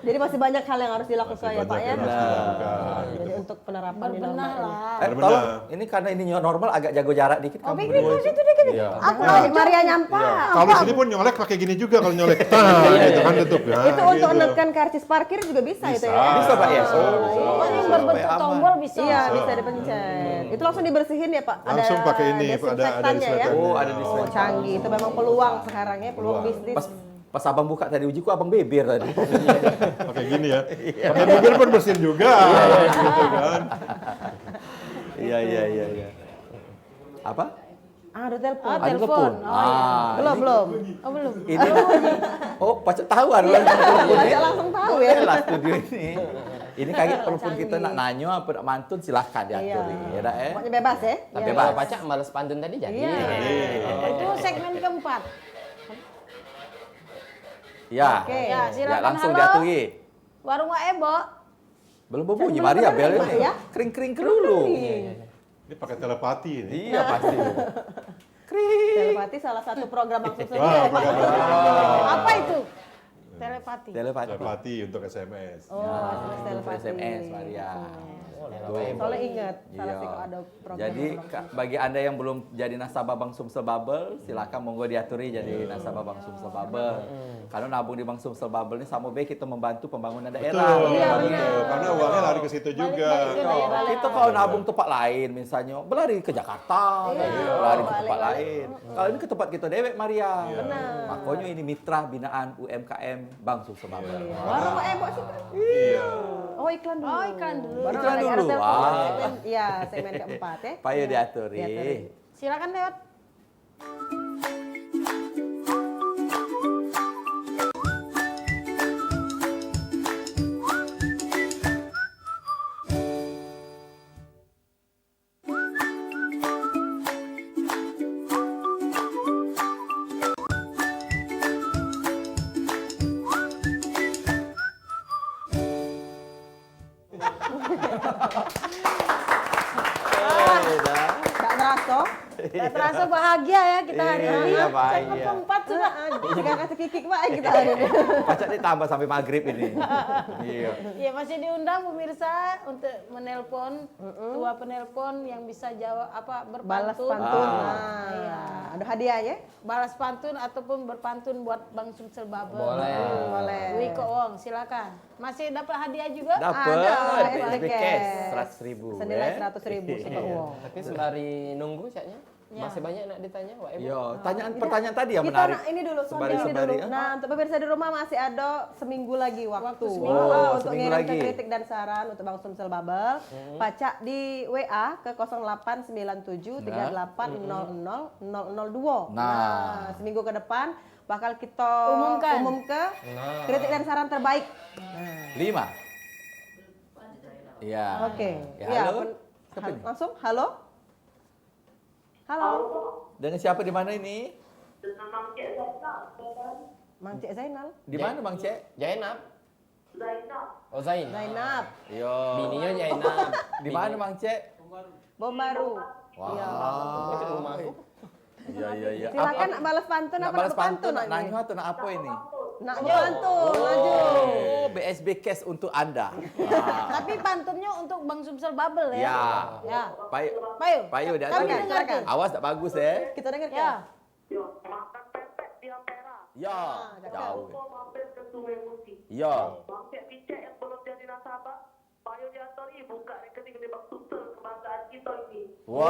Jadi masih banyak hal yang harus dilakukan Masih ya Pak banyak ya. yang harus dilakukan, gitu. Jadi untuk penerapan new Berbenah normal ini. lah. Benar-benar. Tolong, ini karena ini new normal agak jago jarak dikit kamu berdua. Iya. Aku Maria nyampah. Kalau di sini pun nyolek pakai gini juga kalau nyolek. Gitu kan tutup ya. Itu untuk gitu. menekan karcis parkir juga bisa itu ya. Bisa Pak ya? Bisa, bisa. Oh, yang berbentuk tombol bisa. Iya, bisa dipencet. Itu langsung dibersihin ya Pak. Langsung pakai ini, ada desinfektannya ya. disinfektan. Oh, ada Oh, disinfektan. canggih. Itu memang peluang sekarang ya, peluang bisnis. Pas abang buka tadi ujiku abang beber tadi. Pakai gini ya. Pakai mobil pun bersin juga. Gitu kan. Iya. Apa? Ada telepon. Ah, Ada telepon. Belum. Oh, belum. Ini pacet tahu ada orang telepon Baca langsung tahu ya. Lah studio ini. Ini kaget telepon kita nak nanyo apa nak mantun silahkan diatur ya dah Pokoknya bebas ya. Tapi Iya. kalau pacak males pantun tadi jadi. Itu segmen keempat. Ya. Oke. Ya, silakan. langsung Halo. diaturi. Warung Wak Ebo. Belum berbunyi Belum Maria bener bel Pak, ini. ya? Kering-kering dulu. Ini pakai telepati ini. Iya pasti. Telepati salah satu program langsung saja. Wah, ya, Pak. program Apa itu? Telepati. Telepati. telepati untuk SMS. Oh, telepati. SMS Maria. Soalnya ingat, salah Iya. sih kalau ada program. Jadi bagi Anda yang belum jadi nasabah Bank Sumsel Bubble, silakan monggo diaturi jadi nasabah Bank Sumsel Bubble. Kalau nabung di Bank Sumsel Bubble ini sama baik kita membantu pembangunan daerah. Betul, Iya, betul. Karena uangnya lari ke situ juga. Kita kalau nabung tempat lain, misalnya berlari ke Jakarta, berlari ke tempat lain. Kalau ini ke tempat kita dewek Maria. Makanya ini mitra binaan UMKM Bank Sumsel Bubble. Warung Ebo sih. Iya. Oh, iklan dulu. Oh, iklan dulu. Baru Iklan ada dulu. telepon. Wah. Iya, segmen keempat ya. Payo diaturi. Diaturi. Silakan lewat. Gak ngerasa. Tak terasa bahagia ya kita hari ini. Iya, Segmen bahagia. keempat sudah. Jika kasih kikik Pak kita. Pacak ditambah sampai maghrib ini. Iya. Ya masih diundang pemirsa untuk menelpon dua penelpon yang bisa jawab Balas berpantun. pantun. Ah. Iya. Ada hadiah ya? Balas pantun ataupun berpantun buat Bang Sumsel Babel. Boleh. Boleh. Wiko Wong, silakan. Masih dapat hadiah juga? Dapat Ada, SB cash 100.000. Senilai 100.000 super uang. Tapi sembari nunggu caknya, masih banyak nak ditanya Wak Ibu. Yo, pertanyaan tadi yang Kita menarik. ini dulu, Sembari- ini sembari, dulu. Nah, untuk pemirsa di rumah masih ada seminggu lagi waktu. seminggu. Oh, untuk seminggu ngirim lagi. ke kritik dan saran untuk Bang Sumsel Babel. Pacak di WA ke 0897 38 00 002. Nah. Seminggu ke depan bakal kita Umumkan. kritik dan saran terbaik. 5. Iya. Oke. Ya, Ya, halo. Siapa ini? langsung halo. Halo. Dengan siapa di mana ini? Mang Cik Zainal. Di mana Bang Cek? Zainab. Oh Zain. Zainab. Yo. Bininya Zainab. Di mana Bang Cek? Bom baru. Wah. Itu rumahku. Iya. Silakan nak balas pantun Nak apa balas pantun, nak ini? nanya atau nak apa ini? Nak pantun, maju. Oh, BSB Cash untuk Anda. Tapi pantunnya untuk Bang Sumsel Babel ya. Ya. Ya. Payu. Payu. Payu dia Kami tu. dengar tuh. Awas tak bagus ya. Kita dengar Ya. Makan pepek di Ampera. Ya. Jauh. Kau mampir ke Sungai Musi. Ya. Mampir picek yang belum jadi nasabah. Payo diantori buka rekening di Bang Sumsel kebanggaan kita ini. Wow.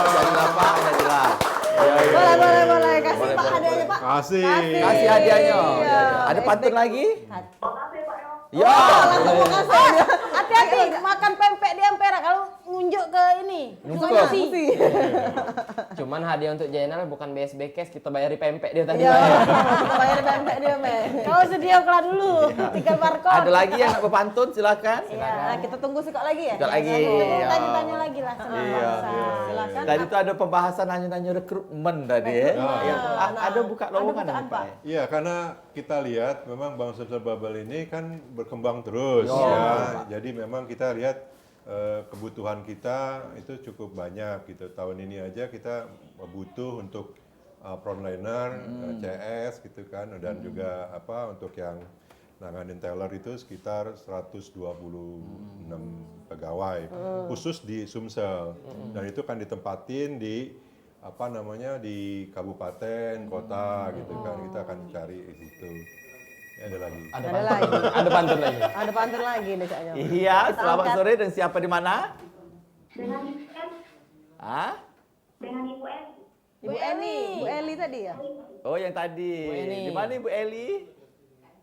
Jadilah Pak, jadilah. Ya, ya. Boleh. Kasih Boleh, Pak boleh, hadiahnya boleh. Pak. Kasih. Kasih hadiahnya. Iya. Ada pantun lagi? Makasih Pak Yo. Ya. Hati-hati makan pempek di Ampera kalau ngunjuk ke ini. Ngunjuk. Sungai Musi. Cuman hadiah untuk Zainal bukan BSB cash, kita bayari pempek dia tadi. Iya. Bayar. Kita bayar pempek dia, Meh. Kau sedia kelar dulu. Tinggal barcode. Ada lagi yang nak berpantun silakan. Nah, kita tunggu sikok lagi ya. Sikok lagi. Tunggu Ya. tanya-tanya lagi lah sama Iya. bangsa. Silakan. Tadi tu ada pembahasan nanya-nanya rekrutmen tadi ya. Ya. Ada buka lowongan bukaan, ini, Pak. Pak. Iya, karena kita lihat memang Bang Sumsel Babel ini kan berkembang terus Yo. ya. Jadi memang kita lihat kebutuhan kita itu cukup banyak gitu. Tahun ini aja kita butuh untuk frontliner, CS gitu kan, dan juga untuk yang nanganin teller itu sekitar 126 pegawai khusus di Sumsel. Dan itu kan ditempatin di di kabupaten, kota gitu kan. Kita akan cari di situ. Ada lagi. Ada lagi. Ada pantun lagi. Ada pantun lagi nih Cak Nyo. Iya, selamat sore dan siapa di mana? Dengan Ibu M. Ah? Dengan Ibu M. Ibu Eni, Bu Eli tadi ya? Oh, yang tadi. Bu Eni. Di mana Ibu Eli?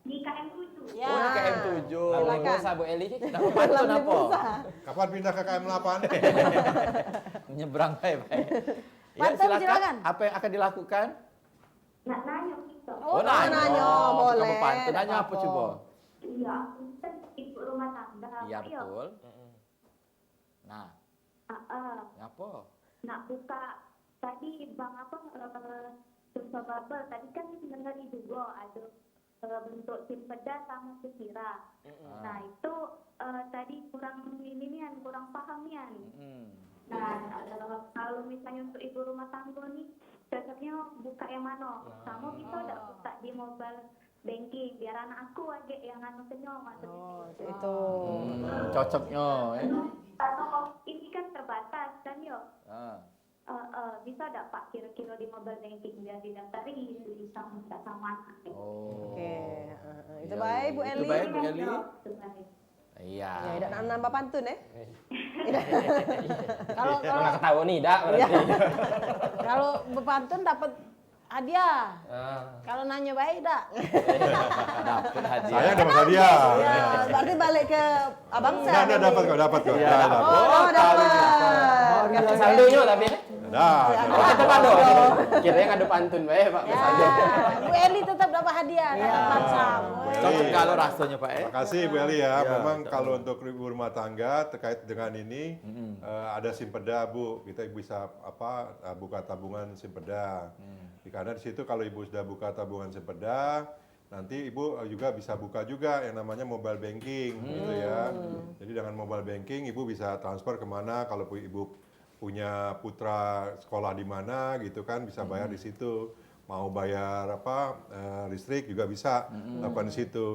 Di KM7. Ya. Oh, di KM7. Lalu pulsa Bu Eli. Nak berpantun apa? Kapan pindah ke KM8? Menyeberang baik. Ya, Pantun, silakan. Apa yang akan dilakukan? Nak nanya kita. Oh, nanya. Bukan Boleh, berpantun. tak Nanya apa apa-apa. coba? Iya, aku kan ibu rumah tangga. Iya, Pak Yo. betul. Nah, apa? Nak buka tadi Bang Sumsel Babel tadi kan dengar juga ada bentuk simpeda sama sekira. Nah itu tadi kurang kurang paham nian. Nah kalau misalnya untuk ibu rumah tangga nih cocoknya buka yang mana? Kamu bisa udah buka di mobile banking biar anak aku aja yang senyum maksudnya. Oh, itu. Cocoknya. Atau ini kan terbatas kan yo. Bisa enggak Pak kira-kira di mobile banking biar didaftarin bisa minta sama anak. Oke. Itu Iya, baik Bu iya. Eli. Itu baik Bu Eli. Itu baik. Iya. Ya, tidak nak nambah pantun ya? Kalau Mana ketawa nih, dak berarti. kalau berpantun dapat hadiah. Ah. Kalau nanya baik dak. Dapat hadiah. Saya dapat hadiah. Ya, berarti balik ke Abang Sam. Nggak, dapat kok. Iya, dapat. Oh, dapat. Saldonya tapi. Dah. Oh, tetap ada. Kirain ada pantun bae, Pak. Ya, Bu Eli tetap dapat hadiah. Dapat pansam. Cocok kalau rasanya, Pak. Terima kasih Bu Eli ya. Ya, Memang betul. kalau untuk ibu rumah tangga terkait dengan ini ada simpeda Bu. Kita bisa buka tabungan simpeda. Karena di situ kalau ibu sudah buka tabungan simpeda, nanti ibu juga bisa buka juga yang namanya mobile banking gitu ya. Jadi dengan mobile banking ibu bisa transfer kemana kalau ibu punya putra sekolah di mana gitu kan bisa bayar di situ. mau bayar listrik juga bisa lakukan di situ.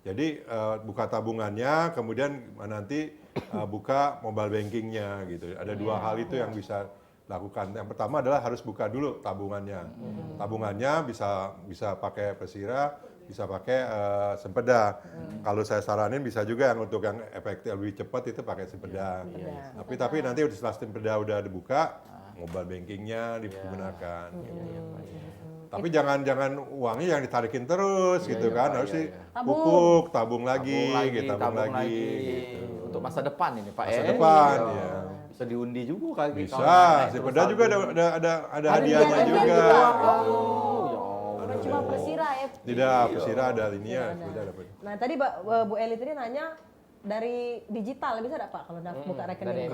Jadi buka tabungannya, kemudian nanti buka mobile bankingnya gitu. Ada dua hal itu yang bisa lakukan. Yang pertama adalah harus buka dulu tabungannya. Tabungannya bisa pakai Persira, bisa pakai Sempeda. Kalau saya saranin bisa juga yang untuk yang efektif lebih cepat itu pakai Sempeda. Tapi nanti setelah Sempeda udah dibuka, mobile bankingnya digunakan. Tapi jangan uangnya yang ditarikin terus gitu kan, harus dipupuk, tabung lagi. Gitu. Untuk masa depan ini Pak. Masa depan, ya. Bisa diundi juga kali. Bisa, Sempeda juga ada hadiahnya juga. Bukan cuma Persira ya. Tidak, Persira ada ini ya, sudah dapat. Nah tadi Bu Eli tadi nanya dari digital bisa nggak Pak kalau udah buka rekening?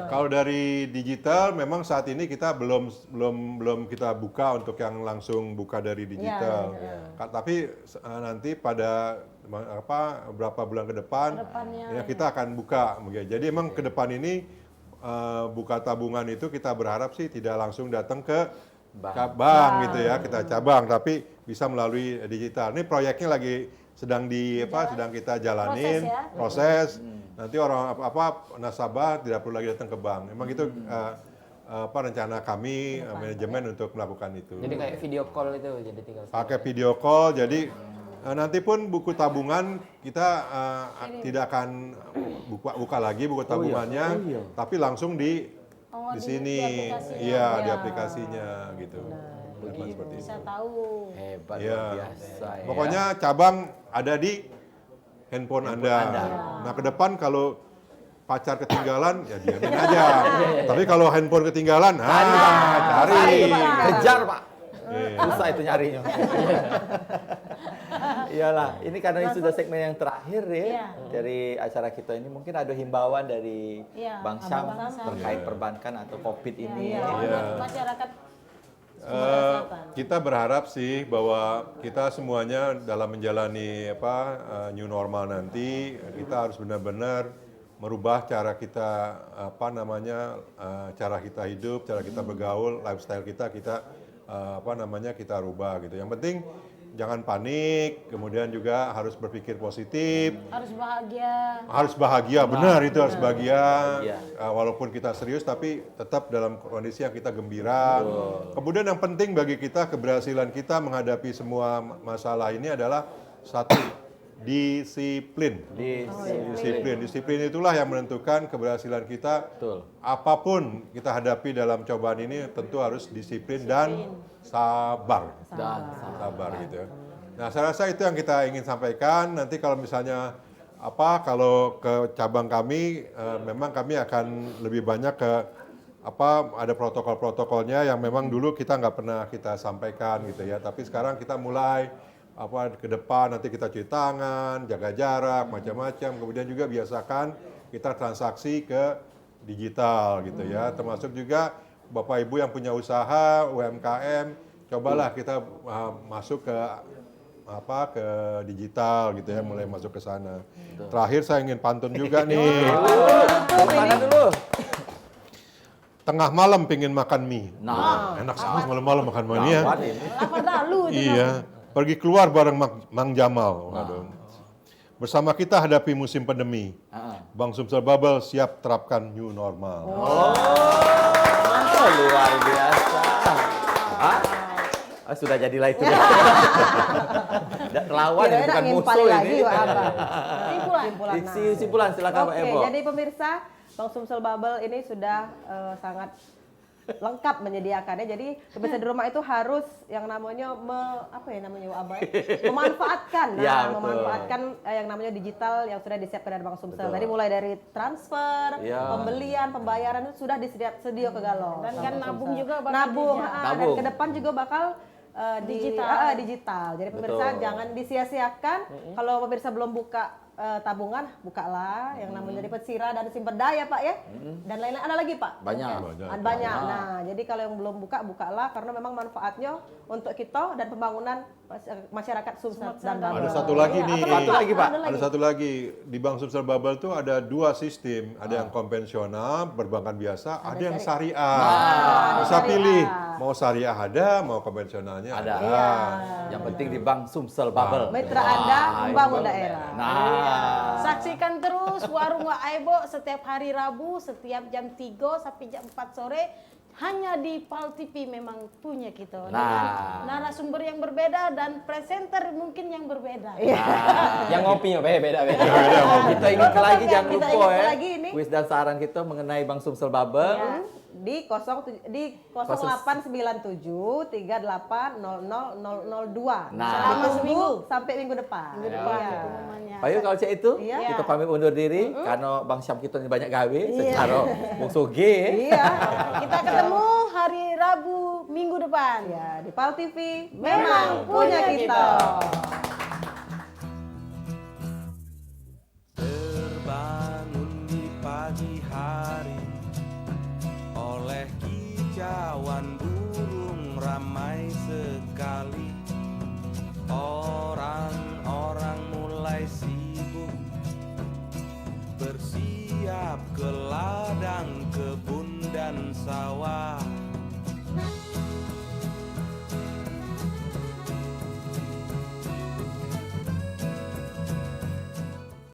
Kalau dari digital memang saat ini kita belum kita buka untuk yang langsung buka dari digital. Tapi nanti pada beberapa bulan ke depan ya kita akan buka. Jadi emang ke depan ini buka tabungan itu kita berharap sih tidak langsung datang ke bank gitu ya, kita cabang, tapi bisa melalui digital. Ini proyeknya lagi sedang kita jalanin, proses. Nanti orang nasabah tidak perlu lagi datang ke bank. Memang itu rencana kami manajemen untuk melakukan itu. Jadi kayak video call itu jadi tinggal pakai video call. Jadi nanti pun buku tabungan kita tidak akan buka lagi buku tabungannya, tapi langsung di sini, di aplikasinya gitu. Seperti Bisa itu. tahu. Hebat, Ya. luar biasa ya. Pokoknya cabang ada di handphone Anda. Nah ke depan kalau pacar ketinggalan ya diamin aja. Tapi kalau handphone ketinggalan, cari. Kejar Pak. Susah itu nyarinya. Iyalah, ini karena ini sudah segmen yang terakhir ya dari acara kita ini, mungkin ada himbauan dari Bang Syam terkait perbankan atau COVID ini. Masyarakat Kita berharap sih bahwa kita semuanya dalam menjalani new normal nanti kita harus benar-benar merubah cara kita cara kita hidup, cara kita bergaul, lifestyle kita kita rubah gitu. Yang penting jangan panik, kemudian juga harus berpikir positif. harus bahagia. Harus bahagia, benar itu harus bahagia. Walaupun kita serius tapi tetap dalam kondisi yang kita gembira. Kemudian yang penting bagi kita, keberhasilan kita menghadapi semua masalah ini adalah satu, disiplin. Disiplin itulah yang menentukan keberhasilan kita. Apapun kita hadapi dalam cobaan ini tentu harus disiplin dan sabar gitu ya. Nah, saya rasa itu yang kita ingin sampaikan. Nanti kalau misalnya kalau ke cabang kami memang kami akan lebih banyak ke ada protokol-protokolnya yang memang dulu kita nggak pernah kita sampaikan gitu ya. Tapi sekarang kita mulai ke depan, nanti kita cuci tangan, jaga jarak, macam-macam. Kemudian juga biasakan kita transaksi ke digital gitu ya. Termasuk juga Bapak Ibu yang punya usaha UMKM, cobalah kita masuk ke digital gitu ya, mulai masuk ke sana. Terakhir saya ingin pantun juga nih. Makan dulu. Tengah malam pengen makan mie. Enak banget malam-malam makan mie ya. Lama dahulu itu. Iya, pergi keluar bareng Mang Jamal. Waduh. Bersama kita hadapi musim pandemi. Bang Sumsel Bubble siap terapkan new normal. Luar biasa. Sudah jadilah itu. Lawan ini bukan musuh ini. Simpulan silakan Pak Ebo. Jadi pemirsa, Bang Sumsel Bubble ini sudah sangat lengkap menyediakannya. Jadi pemirsa di rumah itu harus yang namanya memanfaatkan, memanfaatkan yang namanya digital yang sudah disiapkan dari Bang Sumsel. Tadi mulai dari transfer, pembelian, pembayaran itu sudah sedia ke Galon. Dan kan nabung juga bakal nabung. Dan ke depan juga bakal digital. Jadi pemirsa jangan disia-siakan. Kalau pemirsa belum buka tabungan, bukalah yang namanya deposit Sira dan Simpeda ya Pak ya. Dan lain-lain ada lagi Pak? Banyak. Banyak. Nah, jadi kalau yang belum buka, bukalah karena memang manfaatnya untuk kita dan pembangunan masyarakat Sumsel dan Babel. Ada satu lagi Iya, nih. apa Satu lagi, Pak. Ada satu lagi. Di Bank Sumsel Babel tuh ada 2 sistem. Ada yang konvensional, perbankan biasa, ada yang syariah. Bisa syariah. pilih. Mau syariah ada, mau konvensionalnya Ada. ada. Yang penting di Bank Sumsel Babel. Mitra Anda membangun ini daerah. Nah. Saksikan terus Warung Wak Aibo setiap hari Rabu, setiap jam 3 sampai jam 4 sore. Hanya di PAL TV memang punya kita. Dengan narasumber yang berbeda dan presenter mungkin yang berbeda. Yang ngopinya beda-beda. Kita ingatkan lagi, jangan Kita lupa ingatkan ya. lagi ini. Kuis dan saran kita mengenai Bank Sumsel Babel. Ya, di 0897 38000002. Nah. Selama Ditunggu seminggu sampai minggu depan. Minggu depan Iya. pengumumannya. Pak Yu, kalau cek itu, Iya. kita pamit undur diri karena Bang Syam kita ini banyak gawe secara musuh G. Iya. Kita ketemu hari Rabu minggu depan. Ya, di PAL TV memang punya kita.